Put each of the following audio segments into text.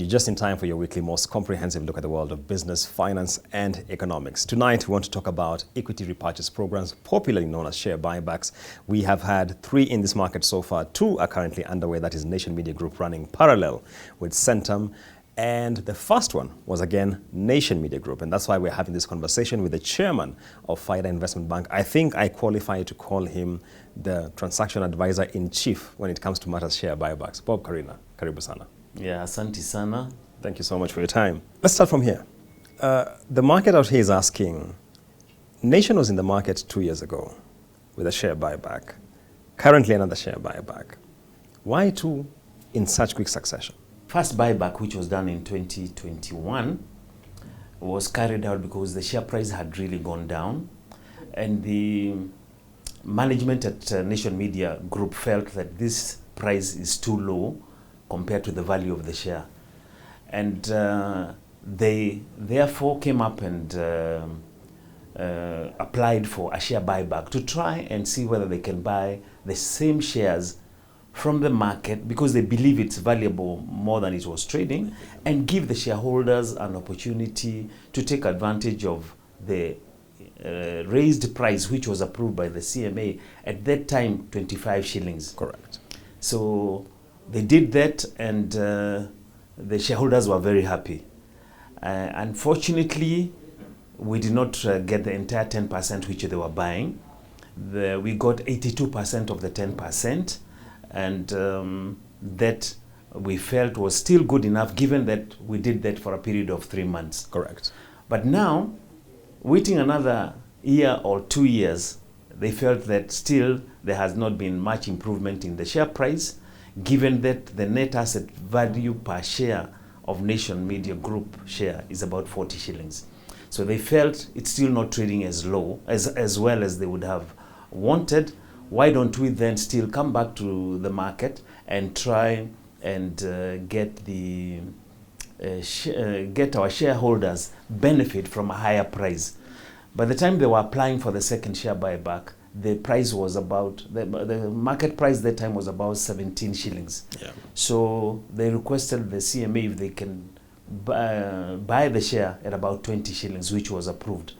just in time for your weekly most comprehensive look at the world of business, finance, and economics. Tonight, we want to talk about equity repurchase programs, popularly known as share buybacks. We have had 3 in this market so far. 2 are currently underway. That is Nation Media Group running parallel with Centum. And the first one was, again, Nation Media Group. And that's why we're having this conversation with the chairman of Faida Investment Bank. I think I qualify to call him the transaction advisor in chief when it comes to matters share buybacks. Bob, Karina, karibu sana. Yeah, asante sana. Thank you so much for your time. Let's start from here. The market out here is asking, Nation was in the market 2 years ago with a share buyback. Currently another share buyback. Why 2 in such quick succession? First buyback, which was done in 2021, was carried out because the share price had really gone down, and the management at Nation Media Group felt that this price is too low compared to the value of the share. And they therefore came up and applied for a share buyback to try and see whether they can buy the same shares from the market, because they believe it's valuable more than it was trading, and give the shareholders an opportunity to take advantage of the raised price, which was approved by the CMA at that time, 25 shillings. Correct. So they did that, and the shareholders were very happy. Unfortunately, we did not get the entire 10% which they were buying. We got 82% of the 10%. And that we felt was still good enough, given that we did that for a period of 3 months. Correct. But now, waiting another year or 2 years, they felt that still there has not been much improvement in the share price, given that the net asset value per share of Nation Media Group share is about 40 shillings. So they felt it's still not trading as low, as well as they would have wanted. Why don't we then still come back to the market and try and get our shareholders benefit from a higher price? By the time they were applying for the second share buyback, the price was about, the market price that time was about 17 shillings. Yeah. So they requested the CMA if they can buy the share at about 20 shillings, which was approved.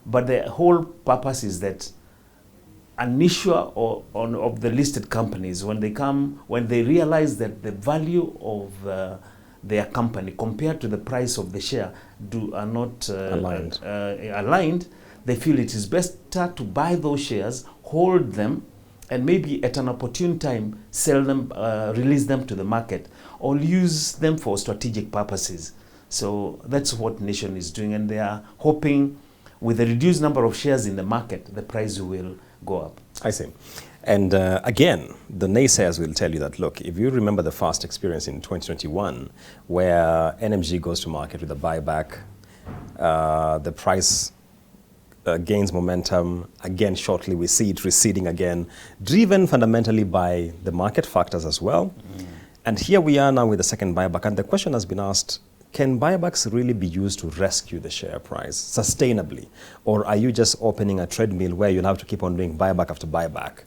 But the whole purpose is that an issuer of the listed companies, when they realize that the value of their company compared to the price of the share are not aligned, they feel it is better to buy those shares, hold them, and maybe at an opportune time sell them, release them to the market, or use them for strategic purposes. So that's what Nation is doing, and they are hoping with the reduced number of shares in the market, the price will go up. I see. And again, the naysayers will tell you that, look, if you remember the first experience in 2021, where NMG goes to market with a buyback, the price gains momentum. Again, shortly we see it receding again, driven fundamentally by the market factors as well. And here we are now with the second buyback, and the question has been asked, can buybacks really be used to rescue the share price sustainably? Or are you just opening a treadmill where you'll have to keep on doing buyback after buyback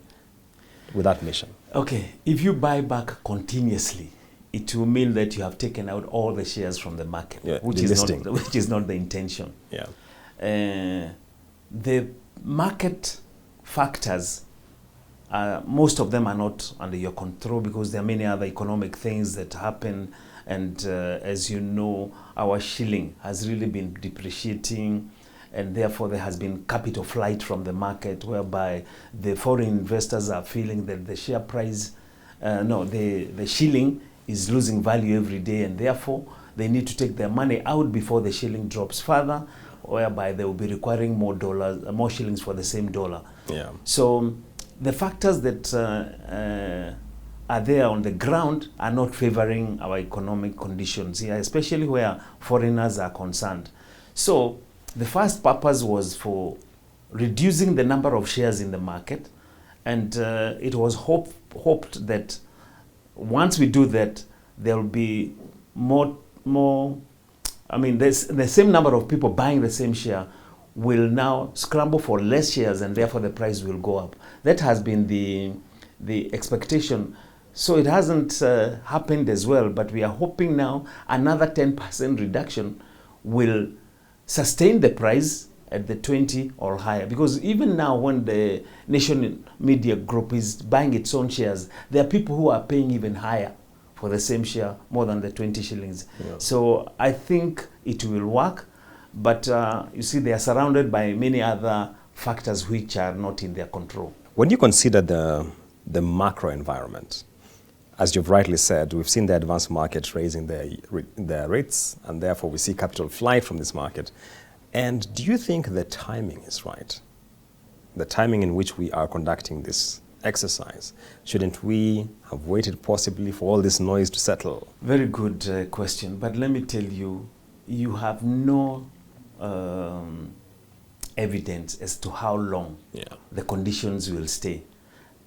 with that mission? Okay, if you buy back continuously, it will mean that you have taken out all the shares from the market, yeah, which is not the intention. Yeah. The market factors, most of them are not under your control, because there are many other economic things that happen. And as you know, our shilling has really been depreciating, and therefore there has been capital flight from the market, whereby the foreign investors are feeling that the share price, the shilling is losing value every day, and therefore they need to take their money out before the shilling drops further, whereby they will be requiring more more shillings for the same dollar. Yeah. So the factors that are there on the ground are not favoring our economic conditions here, especially where foreigners are concerned. So the first purpose was for reducing the number of shares in the market, and it was hoped that once we do that, there will be more. I mean, there's the same number of people buying the same share will now scramble for less shares, and therefore the price will go up. That has been the expectation So it hasn't happened as well, but we are hoping now another 10% reduction will sustain the price at the 20 or higher. Because even now when the Nation Media Group is buying its own shares, there are people who are paying even higher for the same share, more than the 20 shillings. Yeah. So I think it will work, but you see they are surrounded by many other factors which are not in their control. When you consider the macro environment, as you've rightly said, we've seen the advanced market raising their rates, and therefore we see capital flight from this market. And do you think the timing is right? The timing in which we are conducting this exercise? Shouldn't we have waited possibly for all this noise to settle? Very good question, but let me tell you, you have no evidence as to how long the conditions will stay.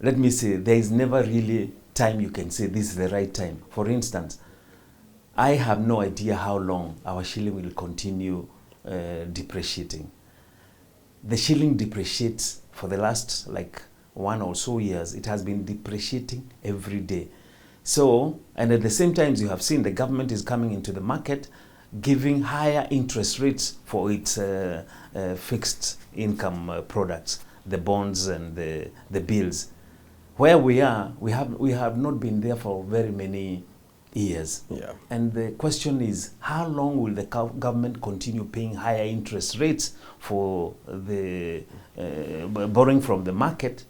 Let me say, there is never really time you can say this is the right time. For instance, I have no idea how long our shilling will continue depreciating. The shilling depreciates for the last like 1 or so years. It has been depreciating every day. So, and at the same time, you have seen the government is coming into the market, giving higher interest rates for its fixed income products, the bonds and the bills. Where we are, we have not been there for very many years. Yeah. And the question is, how long will the government continue paying higher interest rates for the borrowing from the market?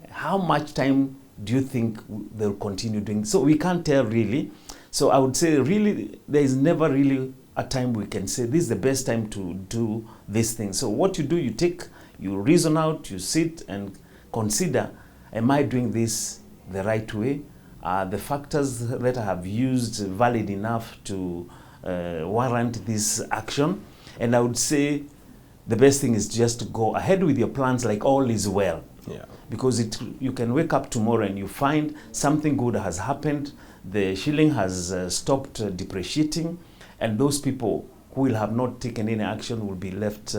How much time do you think they'll continue doing? So we can't tell really. So I would say really there is never really a time we can say this is the best time to do this thing. So what you do, you reason out, you sit and consider, am I doing this the right way? Are the factors that I have used valid enough to warrant this action? And I would say the best thing is just to go ahead with your plans like all is well. Yeah. Because you can wake up tomorrow and you find something good has happened, the shilling has stopped depreciating, and those people who will have not taken any action will be left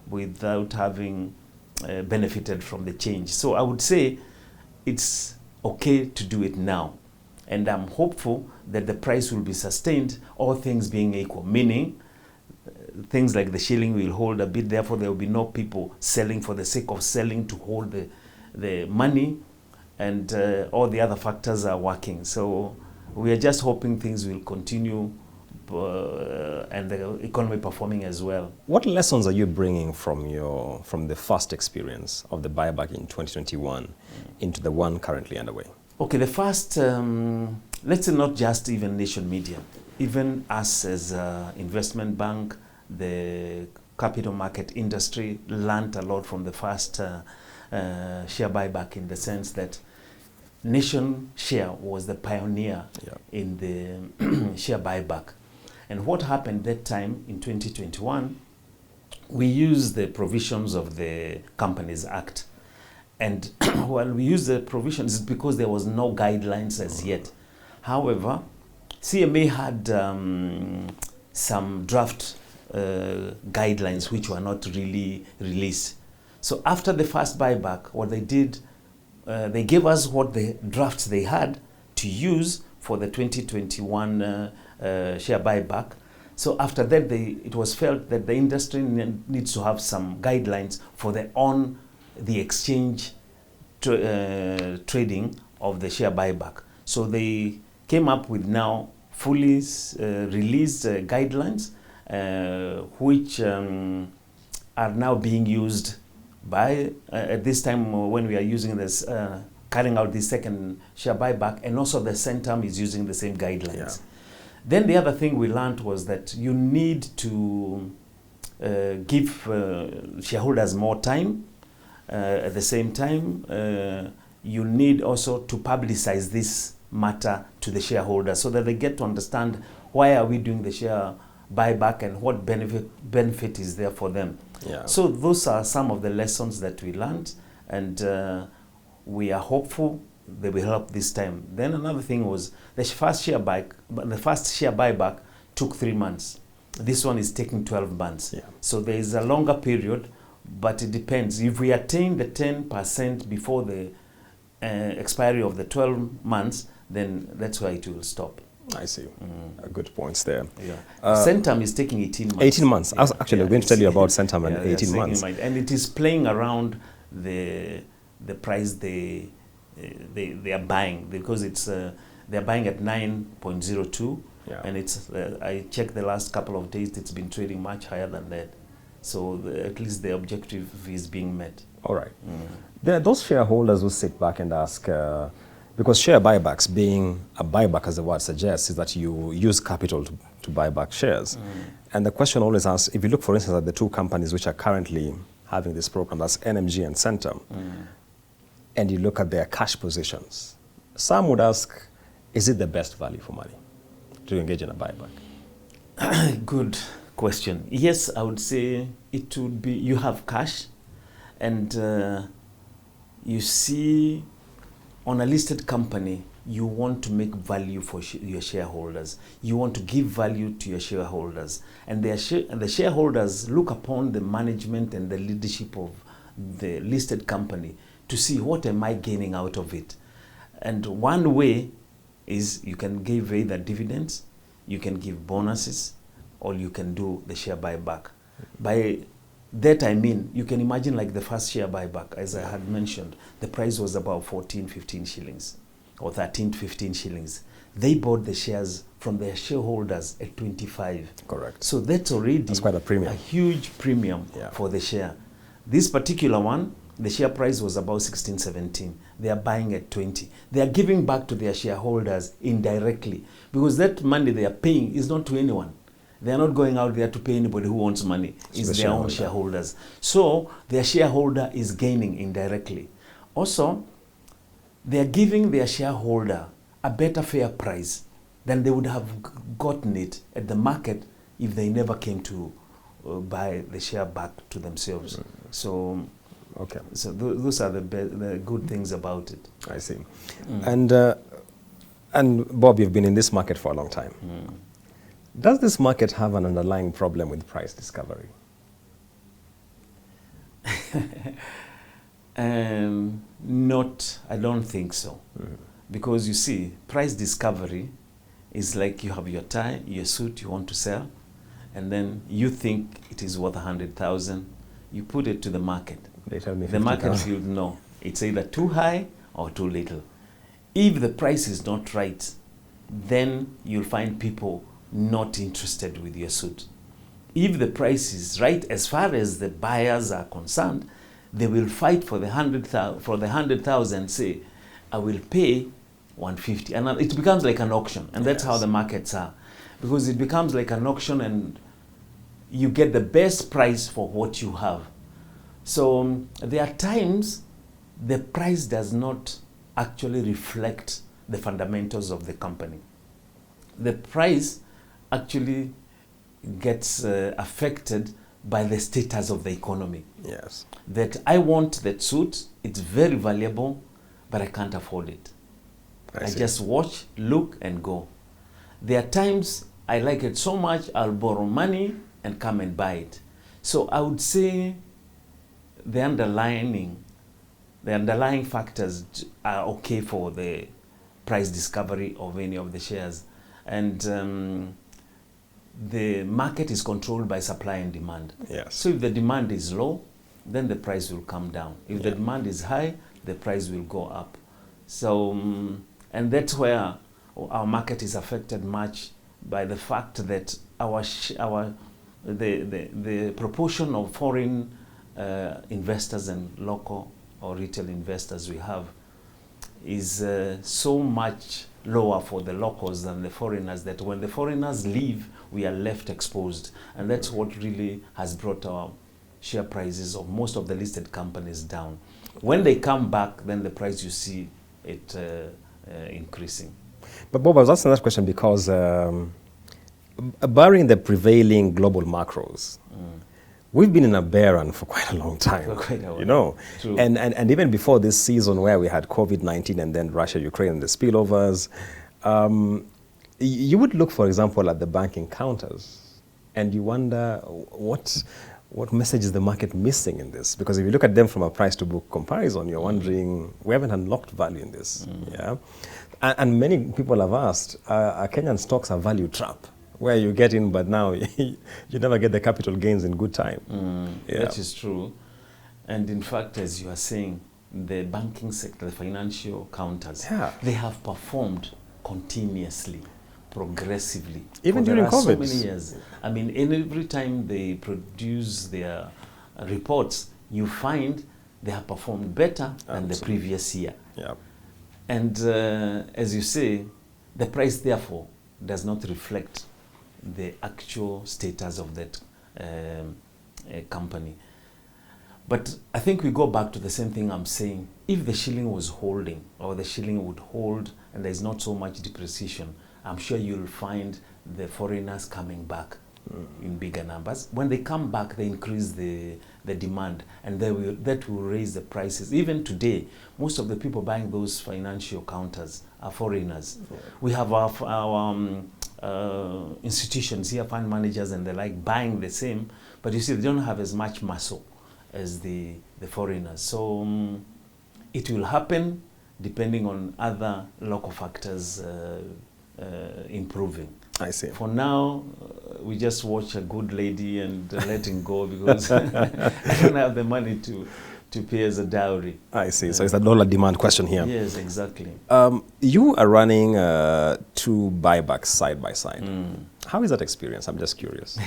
without having benefited from the change. So I would say it's okay to do it now. And I'm hopeful that the price will be sustained, all things being equal, meaning things like the shilling will hold a bit, therefore there will be no people selling for the sake of selling to hold the money, and all the other factors are working. So we are just hoping things will continue and the economy performing as well. What lessons are you bringing from the first experience of the buyback in 2021 into the one currently underway? Okay, the first, let's say not just even Nation Media, even us as an investment bank, the capital market industry learned a lot from the first share buyback, in the sense that Nation Share was the pioneer in the share buyback. And what happened that time in 2021, we used the provisions of the Companies Act. And while we used the provisions, it's because there was no guidelines as yet. However, CMA had some draft guidelines which were not really released. So after the first buyback, what they did, they gave us what the drafts they had to use for the 2021 share buyback. So after that, it was felt that the industry needs to have some guidelines for the exchange trading of the share buyback. So they came up with now fully released guidelines, which are now being used by, at this time when we are using this, carrying out the second share buyback, and also the Centum is using the same guidelines. Yeah. Then the other thing we learned was that you need to give shareholders more time. At the same time, you need also to publicize this matter to the shareholders so that they get to understand why are we doing the share buyback and what benefit is there for them. Yeah. So those are some of the lessons that we learned, and we are hopeful they will help this time. Then another thing was the first share buyback took 3 months. This one is taking 12 months. Yeah. So there is a longer period, but it depends. If we attain the 10% before the expiry of the 12 months, then that's where it will stop. I see. Good points there. Yeah. Centum is taking 18 months. 18 months. I was actually going to tell you about Centum and 18 months. And it is playing around the price they are buying, because it's they're buying at 9.02, and it's I checked the last couple of days, it's been trading much higher than that. So at least the objective is being met. All right. There are those shareholders who sit back and ask, because share buybacks, being a buyback as the word suggests, is that you use capital to buy back shares. And the question always asks, if you look, for instance, at the two companies which are currently having this program, that's NMG and Centum, and you look at their cash positions, some would ask, is it the best value for money to engage in a buyback? Good question. Yes, I would say it would be, you have cash, and you see, on a listed company, you want to make value for your shareholders. You want to give value to your shareholders. And the shareholders look upon the management and the leadership of the listed company to see, what am I gaining out of it? And one way is you can give either dividends, you can give bonuses, or you can do the share buyback. By that I mean, you can imagine like the first share buyback, as I had mentioned, the price was about 14, 15 shillings or 13 to 15 shillings. They bought the shares from their shareholders at 25. Correct. So that's already quite a premium. A huge premium for the share. This particular one, the share price was about 16, 17. They are buying at 20. They are giving back to their shareholders indirectly, because that money they are paying is not to anyone. They are not going out there to pay anybody who wants money. It's their own shareholders. So their shareholder is gaining indirectly. Also, they are giving their shareholder a better fair price than they would have gotten it at the market if they never came to buy the share back to themselves. So, so those are the good things about it. I see. And Bob, you've been in this market for a long time. Does this market have an underlying problem with price discovery? Not, I don't think so. Because you see, price discovery is like you have your tie, your suit you want to sell, and then you think it is worth 100,000. You put it to the market. They tell me the market will know it's either too high or too little. If the price is not right, then you'll find people not interested with your suit. If the price is right, as far as the buyers are concerned, they will fight for the 100,000. Say, I will pay 150, and it becomes like an auction, and that's how the markets are, because it becomes like an auction, and you get the best price for what you have. So there are times the price does not actually reflect the fundamentals of the company. The price actually gets affected by the status of the economy. Yes. That I want that suit, it's very valuable, but I can't afford it. I just watch, look, and go. There are times I like it so much, I'll borrow money and come and buy it. So I would say the underlying factors are okay for the price discovery of any of the shares. And the market is controlled by supply and demand. Yes. So if the demand is low, then the price will come down. If the demand is high, the price will go up. So, and that's where our market is affected much by the fact that the proportion of foreign investors and local or retail investors we have is so much lower for the locals than the foreigners, that when the foreigners leave, we are left exposed. And that's what really has brought our share prices of most of the listed companies down. When they come back, then the price, you see it increasing. But Bob, I was asking that question because barring the prevailing global macros, we've been in a bear run for quite a long time, For quite a while. you know. True. And even before this season where we had COVID-19 and then Russia, Ukraine, and the spillovers, you would look, for example, at the banking counters and you wonder what message is the market missing in this? Because if you look at them from a price to book comparison, you're wondering, we haven't unlocked value in this. Yeah. And many people have asked, are Kenyan stocks a value trap? Where you get in, but now you never get the capital gains in good time. That is true. And in fact, as you are saying, the banking sector, the financial counters, they have performed continuously, progressively. Even during COVID. So many years. I mean, every time they produce their reports, you find they have performed better than the previous year. Yeah. And as you say, the price therefore does not reflect the actual status of that company. But I think we go back to the same thing I'm saying. If the shilling was holding, or the shilling would hold, and there's not so much depreciation, I'm sure you'll find the foreigners coming back in bigger numbers. When they come back, they increase the demand, and that will raise the prices. Even today, most of the people buying those financial counters are foreigners. We have our institutions here, fund managers and the like, buying the same, but you see, they don't have as much muscle as the foreigners. So it will happen depending on other local factors improving. I see. For now, we just watch a good lady and letting go, because I don't have the money to pay as a dowry. I see. So it's a dollar demand question here. Yes, exactly. You are running 2 buybacks side by side. How is that experience? I'm just curious.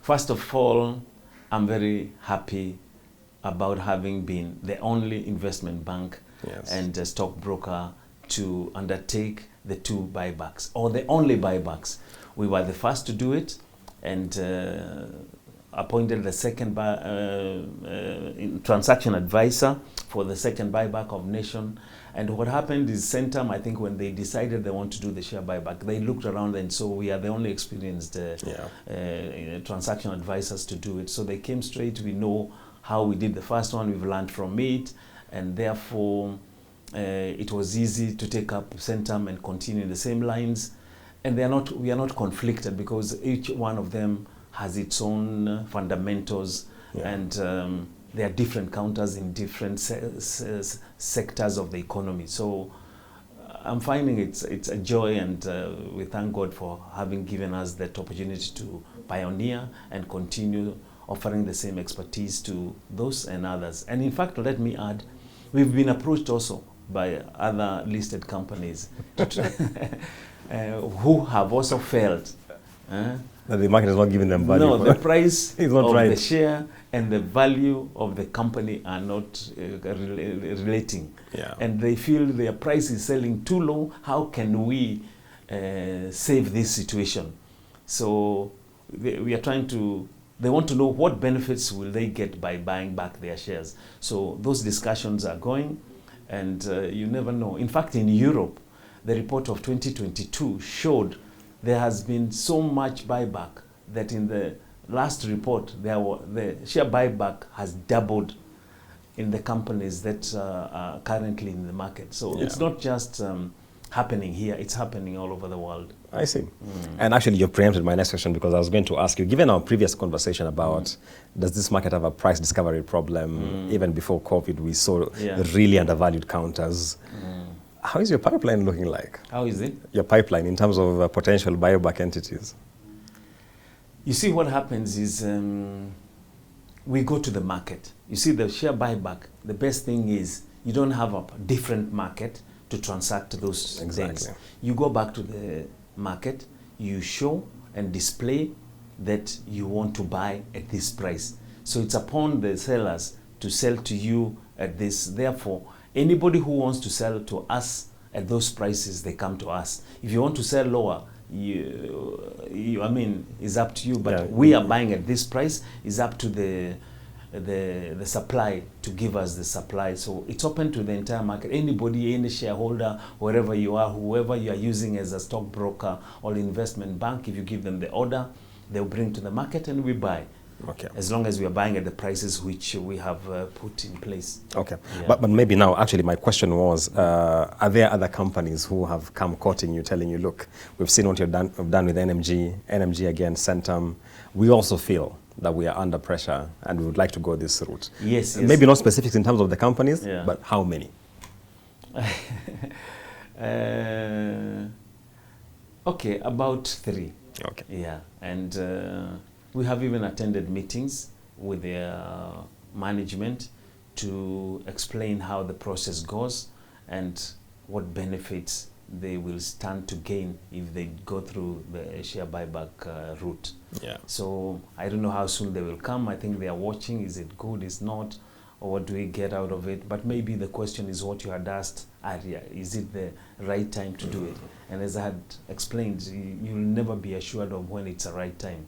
First of all, I'm very happy about having been the only investment bank and stockbroker to undertake the 2 buybacks, or the only buybacks. We were the first to do it, and appointed the second transaction advisor for the second buyback of Nation. And what happened is, Centum, I think when they decided they want to do the share buyback, they looked around and so we are the only experienced transaction advisors to do it. So they came straight. We know how we did the first one. We've learned from it, and therefore it was easy to take up Centum and continue in the same lines. And we are not conflicted, because each one of them has its own fundamentals, and there are different counters in different sectors of the economy. So I'm finding it's a joy, and we thank God for having given us that opportunity to pioneer and continue offering the same expertise to those and others. And in fact, let me add, we've been approached also by other listed companies who have also felt that the market is not giving them value. No, the price of the share and the value of the company are not relating. And they feel their price is selling too low. How can we save this situation? So we are trying to, they want to know what benefits will they get by buying back their shares. So those discussions are going, and you never know. In fact, in Europe, the report of 2022 showed there has been so much buyback that in the last report, the share buyback has doubled in the companies that are currently in the market. So it's not just happening here, it's happening all over the world. I see. And actually, you preempted my next question, because I was going to ask you, given our previous conversation about does this market have a price discovery problem, even before COVID, we saw really undervalued counters. How is your pipeline looking like? How is it? Your pipeline in terms of potential buyback entities. You see, what happens is we go to the market. You see, the share buyback, the best thing is you don't have a different market to transact those things. You go back to the market, you show and display that you want to buy at this price. So it's upon the sellers to sell to you at this. Therefore, anybody who wants to sell to us at those prices, they come to us. If you want to sell lower, I mean, it's up to you. But we are buying at this price. It's up to the supply to give us the supply. So it's open to the entire market. Anybody, any shareholder, wherever you are, whoever you are using as a stockbroker or investment bank, if you give them the order, they'll bring to the market and we buy. As long as we are buying at the prices which we have put in place. But maybe now, actually, my question was, are there other companies who have come courting you, telling you, look, we've seen what you've done with NMG again, Centum. We also feel that we are under pressure and we would like to go this route. Yes. Maybe not specifics in terms of the companies, but how many? Okay, about 3. Okay. Yeah, and we have even attended meetings with their management to explain how the process goes and what benefits they will stand to gain if they go through the share buyback route. Yeah. So I don't know how soon they will come. I think they are watching. Is it good? Is not? Or what do we get out of it? But maybe the question is what you had asked earlier. Is it the right time to do it? And as I had explained, you'll never be assured of when it's the right time.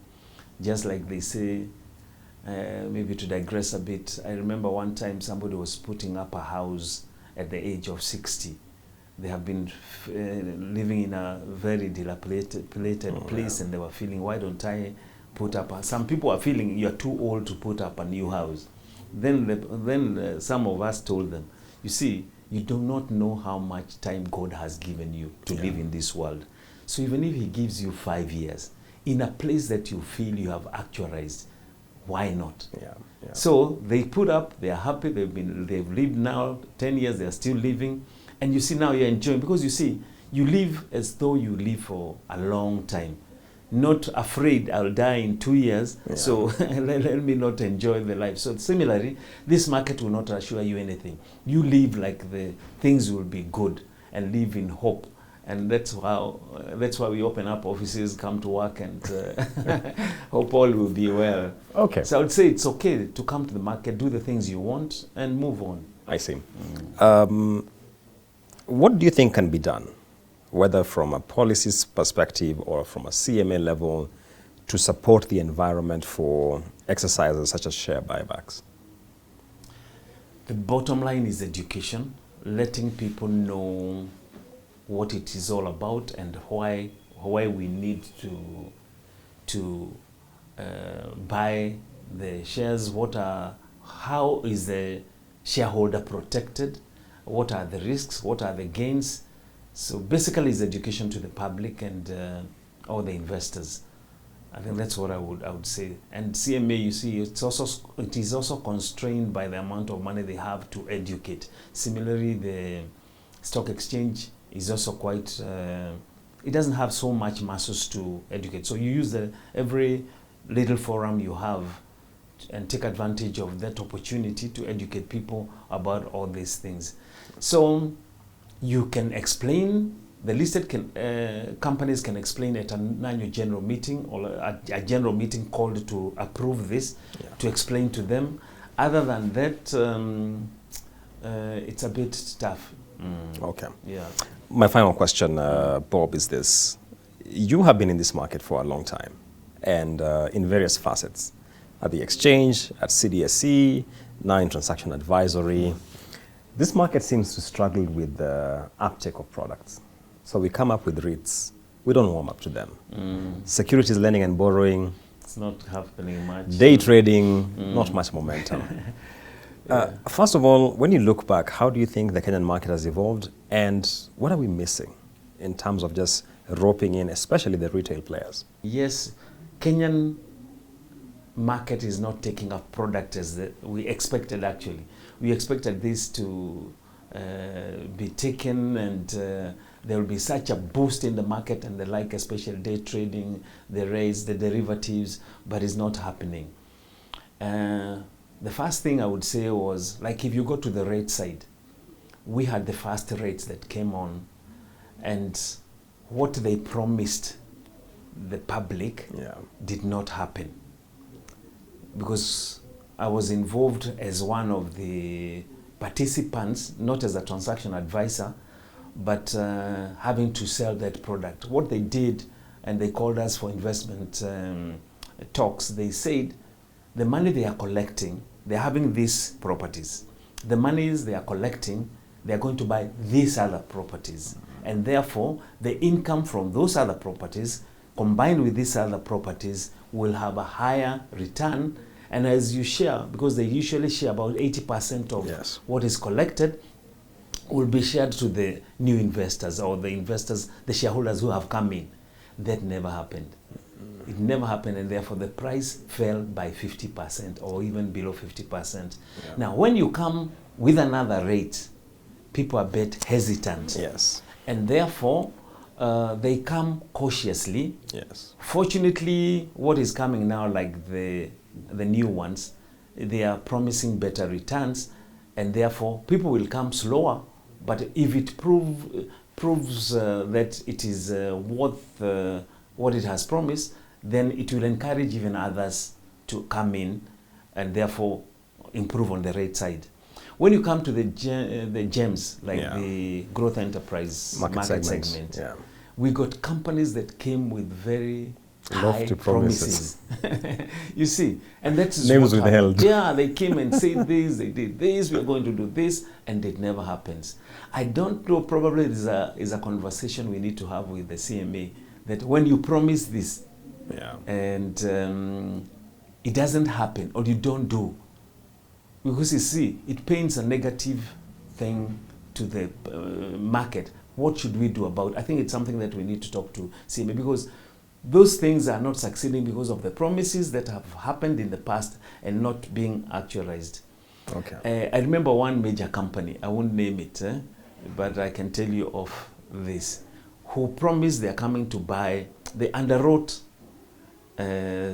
Just like they say, maybe to digress a bit, I remember one time somebody was putting up a house at the age of 60. They have been living in a very dilapidated place, and they were feeling, why don't I put up some people are feeling you're too old to put up a new house. Then some of us told them, you see, you do not know how much time God has given you to live in this world. So even if he gives you 5 years, in a place that you feel you have actualized, why not? Yeah. Yeah. So they put up, they are happy, they've lived now 10 years, they're still living. And you see now you're enjoying, because you see, you live as though you live for a long time. Not afraid I'll die in 2 years, so let me not enjoy the life. So similarly, this market will not assure you anything. You live like the things will be good and live in hope. And that's why we open up offices, come to work, and hope all will be well. Okay. So I would say it's okay to come to the market, do the things you want, and move on. I see. What do you think can be done, whether from a policies perspective or from a CMA level, to support the environment for exercises such as share buybacks? The bottom line is education, letting people know what it is all about and why we need to buy the shares. How is the shareholder protected? What are the risks? What are the gains? So basically, it's education to the public and all the investors. I think that's what I would say. And CMA, you see, it is also constrained by the amount of money they have to educate. Similarly, the stock exchange is also quite. It doesn't have so much muscles to educate. So you use every little forum you have and take advantage of that opportunity to educate people about all these things. So you can explain, the listed companies can explain at an annual general meeting or a general meeting called to approve this, to explain to them. Other than that, it's a bit tough. Okay. Yeah. My final question, Bob, is this. You have been in this market for a long time and in various facets. At the exchange, at CDSC, now in transaction advisory. This market seems to struggle with the uptake of products. So we come up with REITs. We don't warm up to them. Securities lending and borrowing. It's not happening much. Day trading, not much momentum. First of all, when you look back, how do you think the Kenyan market has evolved, and what are we missing in terms of just roping in, especially the retail players? Yes, Kenyan market is not taking up product as we expected. Actually, we expected this to be taken, and there will be such a boost in the market and the like, especially day trading, the rates, the derivatives, but it's not happening. The first thing I would say was, like, if you go to the rate side, we had the first rates that came on, and what they promised the public did not happen. Because I was involved as one of the participants, not as a transaction advisor, but having to sell that product. What they did, and they called us for investment talks, they said the money they are collecting, they're having these properties. The monies they are collecting, they're going to buy these other properties. And therefore, the income from those other properties combined with these other properties will have a higher return. And as you share, because they usually share about 80% of what is collected, will be shared to the new investors or the investors, the shareholders who have come in. That never happened. It never happened, and therefore the price fell by 50% or even below 50%. Now, when you come with another rate, people are a bit hesitant. Yes. and therefore they come cautiously. Yes. Fortunately, what is coming now, like the new ones, they are promising better returns, and therefore people will come slower. But if it proves that it is worth what it has promised, then it will encourage even others to come in and therefore improve on the rate side. When you come to the gems, like the growth enterprise market segment, we got companies that came with very high promises. You see, and that's names withheld. Yeah, they came and said this, they did this, we're going to do this, and it never happens. I don't know, probably is a conversation we need to have with the CMA, that when you promise this, and it doesn't happen, or you don't do, because you see, it paints a negative thing to the market. What should we do about it? I think it's something that we need to talk to CMA, because those things are not succeeding because of the promises that have happened in the past and not being actualized. Okay. I remember one major company, I won't name it, but I can tell you of this, who promised they're coming to buy, they underwrote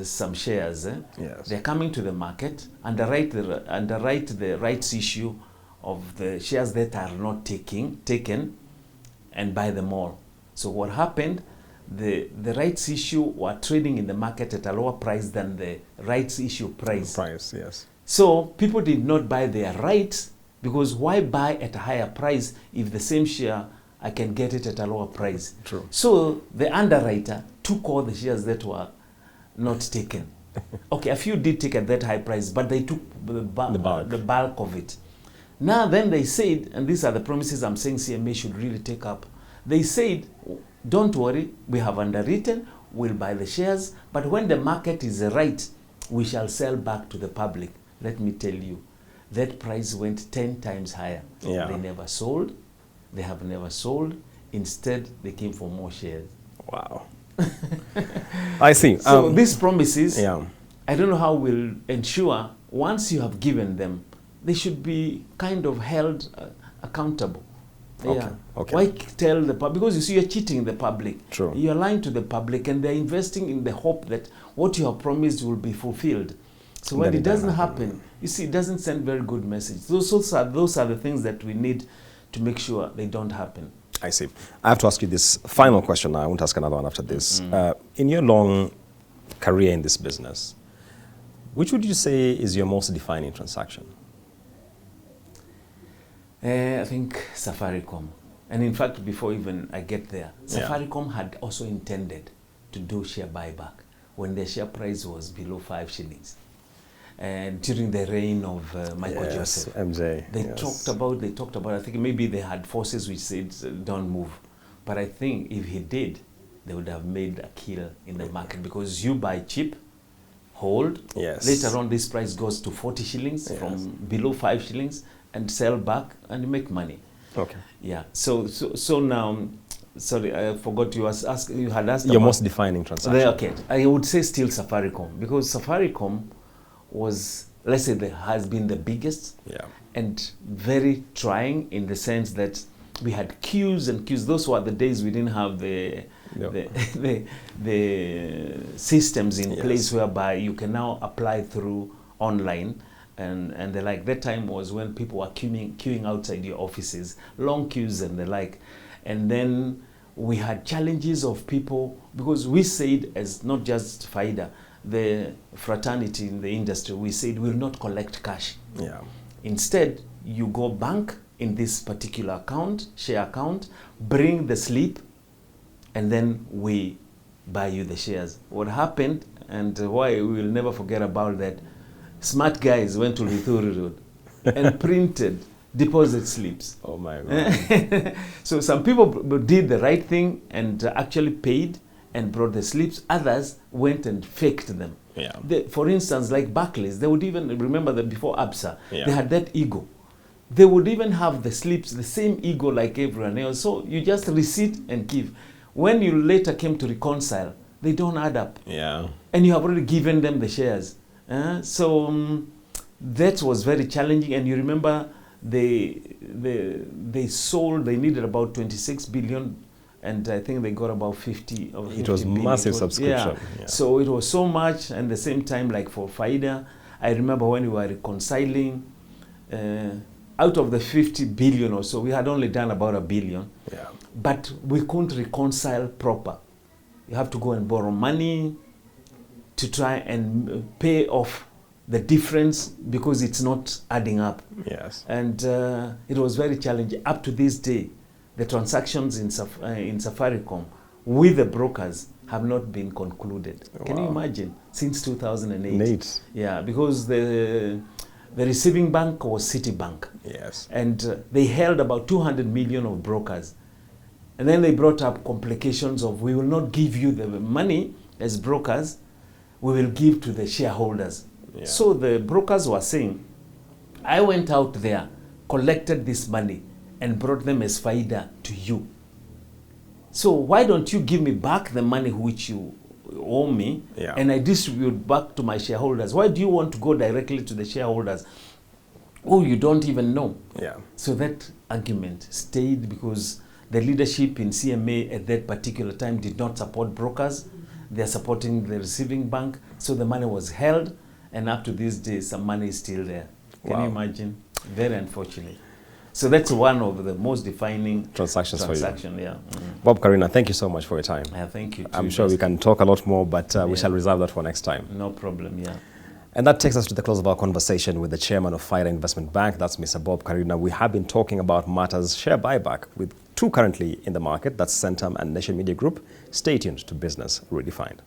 some shares. Yes. They're coming to the market, underwrite the rights issue of the shares that are not taken, and buy them all. So what happened? The rights issue were trading in the market at a lower price than the rights issue price. Yes. So people did not buy their rights, because why buy at a higher price if the same share I can get it at a lower price? True. So the underwriter took all the shares that were not taken. Okay, a few did take at that high price, but they took the bulk of it. Now then they said, and these are the promises I'm saying CMA should really take up. They said, don't worry, we have underwritten, we'll buy the shares, but when the market is right, we shall sell back to the public. Let me tell you, that price went 10 times higher. Yeah. They never sold. They have never sold. Instead, they came for more shares. Wow. I see. So these promises, yeah. I don't know how we'll ensure, once you have given them, they should be kind of held accountable. Okay. Yeah. Okay. Why tell the public? Because you see, you're cheating the public. True. You're lying to the public, and they're investing in the hope that what you have promised will be fulfilled. So when it doesn't happen, you see, it doesn't send very good message. Those are the things that we need to make sure they don't happen. I see. I have to ask you this final question now. I won't ask another one after this. In your long career in this business, which would you say is your most defining transaction? I think Safaricom. And in fact, before even I get there, Safaricom had also intended to do share buyback when their share price was below 5 shillings. And during the reign of Michael Joseph, MJ, they talked about, I think maybe they had forces which said, don't move. But I think if he did, they would have made a kill in the market, because you buy cheap, hold, later on this price goes to 40 shillings from below 5 shillings, and sell back and you make money. Okay. Yeah. So now, sorry, I forgot you had asked your most defining transaction. Okay. I would say still Safaricom, because Safaricom was, let's say, has been the biggest and very trying, in the sense that we had queues and queues. Those were the days we didn't have the systems in place whereby you can now apply through online. And the like. That time was when people were queuing outside your offices, long queues and the like. And then we had challenges of people, because we said, as not just Faida, the fraternity in the industry, we said we'll not collect cash. Yeah. Instead, you go bank in this particular account, share account, bring the slip, and then we buy you the shares. What happened, and why we will never forget about that, smart guys went to Lithuri Road and printed deposit slips. Oh my God. So some people did the right thing and actually paid and brought the slips. Others went and faked them. Yeah. For instance, like Barclays, they would even, remember that before ABSA, they had that ego. They would even have the slips, the same ego like everyone else. So you just receipt and give. When you later came to reconcile, they don't add up. Yeah. And you have already given them the shares. So that was very challenging. And you remember they sold. They needed about 26 billion, and I think they got about 50. Or 50 it was billion. massive subscription. Yeah. So it was so much, and the same time, like for Faida, I remember when we were reconciling. Out of the 50 billion or so, we had only done about 1 billion. Yeah. But we couldn't reconcile proper. You have to go and borrow money to try and pay off the difference because it's not adding up. Yes. And it was very challenging. Up to this day, the transactions in Safaricom with the brokers have not been concluded. Wow. Can you imagine? Since 2008. Yeah, because the receiving bank was Citibank. Yes. And they held about 200 million of brokers. And then they brought up complications of, we will not give you the money as brokers, we will give to the shareholders. Yeah. So the brokers were saying, I went out there, collected this money, and brought them as Faida to you. So why don't you give me back the money which you owe me, yeah, and I distribute back to my shareholders? Why do you want to go directly to the shareholders who you don't even know? Yeah. So that argument stayed because the leadership in CMA at that particular time did not support brokers. They're supporting the receiving bank. So the money was held, and up to this day, some money is still there. Can you imagine? Very unfortunate. So that's one of the most defining transactions for you. Yeah. Bob, Karina, thank you so much for your time. Thank you. I'm sure we can talk a lot more, but we shall reserve that for next time. No problem, yeah. And that takes us to the close of our conversation with the chairman of Faida Investment Bank. That's Mr. Bob Karina. We have been talking about matters share buyback with two currently in the market. That's Centum and Nation Media Group. Stay tuned to Business Redefined.